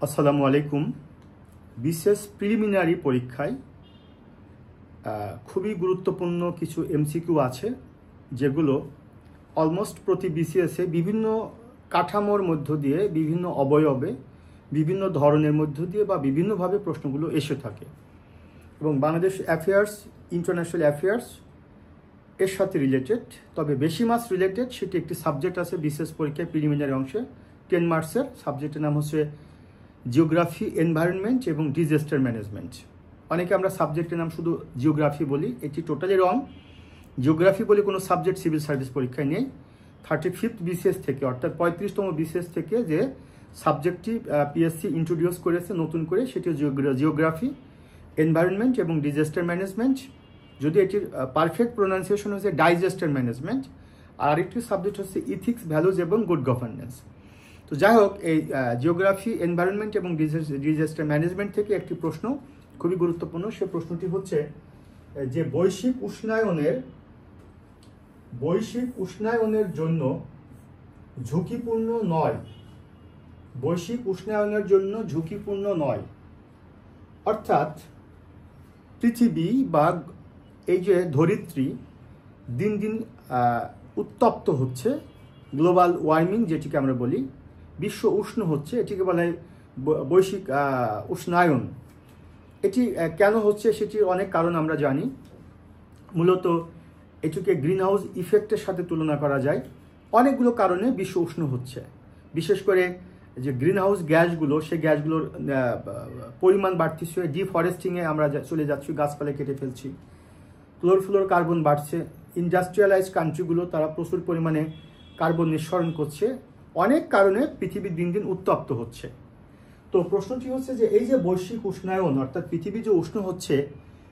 আসসালামু আলাইকুম। বিশেষ প্রিলিমিনারি পরীক্ষায় খুবই গুরুত্বপূর্ণ কিছু এমসিকিউ আছে, যেগুলো অলমোস্ট প্রতি বিসিএসে বিভিন্ন কাঠামোর মধ্য দিয়ে, বিভিন্ন অবয়বে, বিভিন্ন ধরনের মধ্য দিয়ে বা বিভিন্নভাবে প্রশ্নগুলো এসে থাকে এবং বাংলাদেশ অ্যাফেয়ার্স, ইন্টারন্যাশনাল অ্যাফেয়ার্স এর সাথে রিলেটেড। তবে বেশি মার্কস রিলেটেড সেটি একটি সাবজেক্ট আছে বিশেষ পরীক্ষায় প্রিলিমিনারি অংশে 10 মার্কসের। সাবজেক্টের নাম হচ্ছে জিওগ্রাফি, এনভায়রনমেন্ট এবং ডিজাস্টার ম্যানেজমেন্ট। অনেকে আমরা সাবজেক্টের নাম শুধু জিওগ্রাফি বলি, এটি টোটালি রং। জিওগ্রাফি বলে কোনো সাবজেক্ট সিভিল সার্ভিস পরীক্ষায় নেই। 35th বিসিএস থেকে, অর্থাৎ 35তম বিসিএস থেকে যে সাবজেক্টটি পিএসসি ইন্ট্রোডিউস করেছে নতুন করে, সেটি জিওগ্রাফি, এনভায়রনমেন্ট এবং ডিজাস্টার ম্যানেজমেন্ট। যদি এটির পারফেক্ট প্রোনাউন্সিয়েশন হচ্ছে ডাইজাস্টার ম্যানেজমেন্ট। আর আরেকটি সাবজেক্ট হচ্ছে ইথিক্স, ভ্যালুজ এবং গুড গভর্নেন্স। তো যাই হোক, এই জিওগ্রাফি, এনভায়রনমেন্ট এবং ডিজাস্টার ম্যানেজমেন্ট থেকে একটি প্রশ্ন খুবই গুরুত্বপূর্ণ। সে প্রশ্নটি হচ্ছে যে বৈশ্বিক উষ্ণায়নের জন্য ঝুঁকিপূর্ণ নয়, বৈশ্বিক উষ্ণায়নের জন্য ঝুঁকিপূর্ণ নয়, অর্থাৎ পৃথিবী বা এই যে ধরিত্রী দিন দিন উত্তপ্ত হচ্ছে, গ্লোবাল ওয়ার্মিং যেটিকে আমরা বলি, বিশ্ব উষ্ণ হচ্ছে, এটিকে বলা হয় বৈশ্বিক উষ্ণায়ন। এটি কেন হচ্ছে সেটির অনেক কারণ আমরা জানি। মূলত এটিকে গ্রিন হাউস ইফেক্টের সাথে তুলনা করা যায়। অনেকগুলো কারণে বিশ্ব উষ্ণ হচ্ছে, বিশেষ করে যে গ্রিন হাউস গ্যাসগুলো, সেই গ্যাসগুলোর পরিমাণ বাড়তিছে, ডিফরেস্টিংয়ে আমরা চলে যাচ্ছি, গাছপালা কেটে ফেলছি, ক্লোরোফ্লোর কার্বন বাড়ছে, ইন্ডাস্ট্রিয়ালাইজড কান্ট্রিগুলো তারা প্রচুর পরিমাণে কার্বন নিঃসরণ করছে। অনেক কারণে পৃথিবী দিন দিন উত্তপ্ত হচ্ছে। তো প্রশ্নটি হচ্ছে যে এই যে বৈশ্বিক উষ্ণায়ন, অর্থাৎ পৃথিবী যে উষ্ণ হচ্ছে,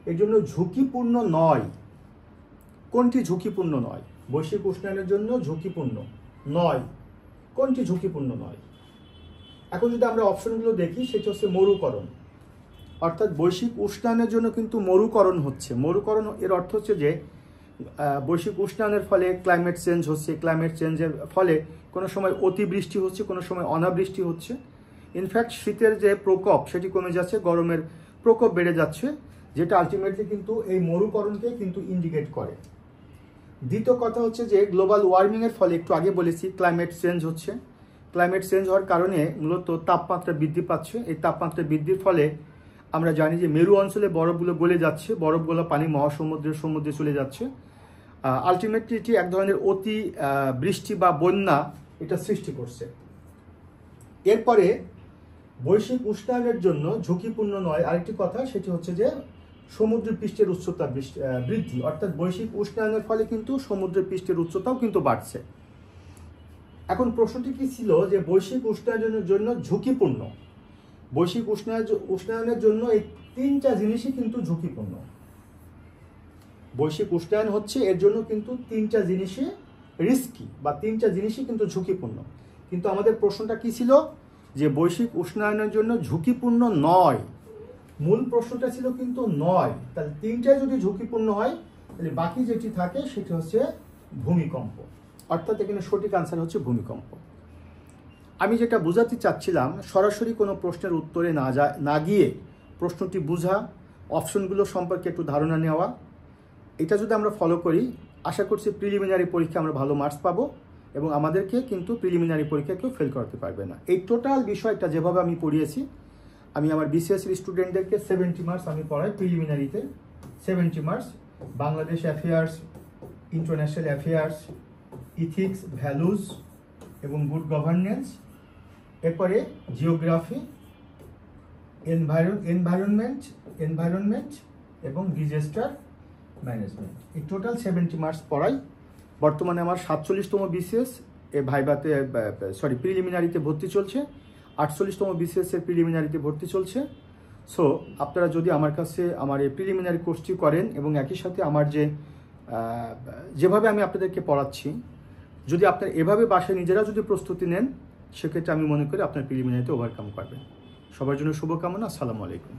এর জন্য ঝুঁকিপূর্ণ নয়। কোনটি ঝুঁকিপূর্ণ নয়? বৈশ্বিক উষ্ণায়নের জন্য ঝুঁকিপূর্ণ নয়, কোনটি ঝুঁকিপূর্ণ নয়? এখন যদি আমরা অপশনগুলো দেখি, সেটি হচ্ছে মরুকরণ। অর্থাৎ বৈশ্বিক উষ্ণায়নের জন্য কিন্তু মরুকরণ হচ্ছে। মরুকরণ এর অর্থ হচ্ছে যে বৈশ্বিক উষ্ণায়নের ফলে ক্লাইমেট চেঞ্জ হচ্ছে, ক্লাইমেট চেঞ্জের ফলে কোনো সময় অতিবৃষ্টি হচ্ছে, কোনো সময় অনাবৃষ্টি হচ্ছে। ইনফ্যাক্ট শীতের যে প্রকোপ সেটি কমে যাচ্ছে, গরমের প্রকোপ বেড়ে যাচ্ছে, যেটা আলটিমেটলি কিন্তু এই মরুকরণকে কিন্তু ইন্ডিকেট করে। দ্বিতীয় কথা হচ্ছে যে গ্লোবাল ওয়ার্মিংয়ের ফলে, একটু আগে বলেছি, ক্লাইমেট চেঞ্জ হচ্ছে। ক্লাইমেট চেঞ্জ হওয়ার কারণে মূলত তাপমাত্রা বৃদ্ধি পাচ্ছে। এই তাপমাত্রা বৃদ্ধির ফলে আমরা জানি যে মেরু অঞ্চলে বরফগুলো গলে যাচ্ছে, বরফগুলো পানি সমুদ্রে চলে যাচ্ছে। আলটিমেটলি এটি এক ধরনের অতি বৃষ্টি বা বন্যা এটা সৃষ্টি করছে। এরপরে বৈশ্বিক উষ্ণায়নের জন্য ঝুঁকিপূর্ণ নয় আরেকটি কথা, সেটি হচ্ছে যে সমুদ্র পৃষ্ঠের উচ্চতা বৃদ্ধি। অর্থাৎ বৈশ্বিক উষ্ণায়নের ফলে কিন্তু সমুদ্র পৃষ্ঠের উচ্চতাও কিন্তু বাড়ছে। এখন প্রশ্নটি কি ছিল যে বৈশ্বিক উষ্ণায়নের জন্য ঝুঁকিপূর্ণ, বৈশ্বিক উষ্ণায়নের জন্য এই তিনটা জিনিসই কিন্তু ঝুঁকিপূর্ণ। বৈশ্বিক উষ্ণায়ন হচ্ছে, এর জন্য কিন্তু তিনটা জিনিসই রিস্কি বা তিনটা জিনিসই কিন্তু ঝুঁকিপূর্ণ। কিন্তু আমাদের প্রশ্নটা কি ছিল যে বৈশ্বিক উষ্ণায়নের জন্য ঝুঁকিপূর্ণ নয়। মূল প্রশ্নটা ছিল কিন্তু নয়। তাহলে তিনটাই যদি ঝুঁকিপূর্ণ হয়, তাহলে বাকি যেটি থাকে সেটি হচ্ছে ভূমিকম্প। অর্থাৎ এখানে সঠিক আনসার হচ্ছে ভূমিকম্প। আমি যেটা বোঝাতে চাচ্ছিলাম, সরাসরি কোনো প্রশ্নের উত্তরে না গিয়ে প্রশ্নটি বোঝা, অপশনগুলো সম্পর্কে একটু ধারণা নেওয়া, এটা যদি আমরা ফলো করি, আশা করছি প্রিলিমিনারি পরীক্ষা আমরা ভালো মার্কস পাবো এবং আমাদেরকে কিন্তু প্রিলিমিনারি পরীক্ষা কেউ ফেল করতে পারবে না। এই টোটাল বিষয়টা যেভাবে আমি পড়িয়েছি, আমি আমার বিসিএসসির স্টুডেন্টদেরকে 70 মার্কস আমি পড়াই প্রিলিমিনারিতে। 70 marks Bangladesh affairs, international affairs, ethics, values এবং গুড গভর্নেন্স, এরপরে জিওগ্রাফি, এনভায়রনমেন্ট এবং ডিজাস্টার ম্যানেজমেন্ট। এই টোটাল 70 মার্কস পড়াই। বর্তমানে আমার 47তম বিসিএস প্রিলিমিনারিতে ভর্তি চলছে, 48তম বিসিএস এর প্রিলিমিনারিতে ভর্তি চলছে। সো আপনারা যদি আমার কাছে আমার এই প্রিলিমিনারি কোর্সটি করেন এবং একই সাথে আমার যেভাবে আমি আপনাদেরকে পড়াচ্ছি, যদি আপনারা এভাবে বাসায় নিজেরা যদি প্রস্তুতি নেন, সেক্ষেত্রে আমি মনে করি আপনার প্রিলিমিনারিতে ওভারকাম করবেন। সবার জন্য শুভকামনা। আসসালামু আলাইকুম।